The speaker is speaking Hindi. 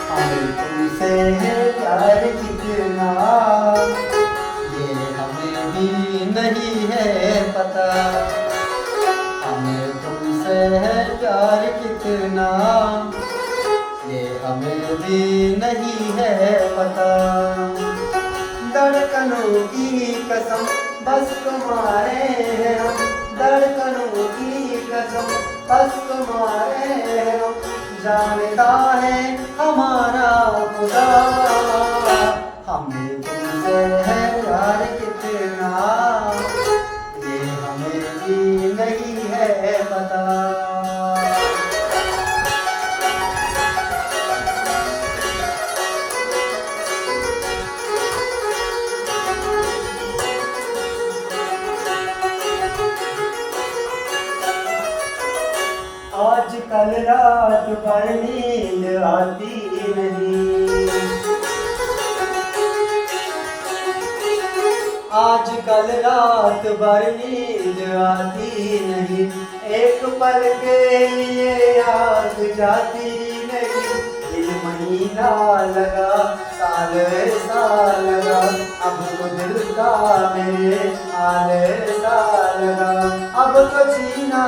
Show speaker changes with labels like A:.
A: हमें तुमसे है प्यार कितना, ये हमें भी नहीं है पता। हमें तुमसे है प्यार कितना, ये हमें भी नहीं है पता। धड़कनों की कसम बस तुम्हारे हैं हम, धड़कनों की कसम बस तुम्हारे हैं हम, जानता है हमारा खुदा। हमें तुमसे है प्यार कितना, ये हमें भी नहीं है पता। आजकल रात भर नींद आती नहीं, आजकल रात भर नींद आती नहीं, एक पल के लिए याद जाती नहीं। दिल महीना लगा साल सा लगा, अब तो दिल का मेरे हाल सा लगा। अब तो जीना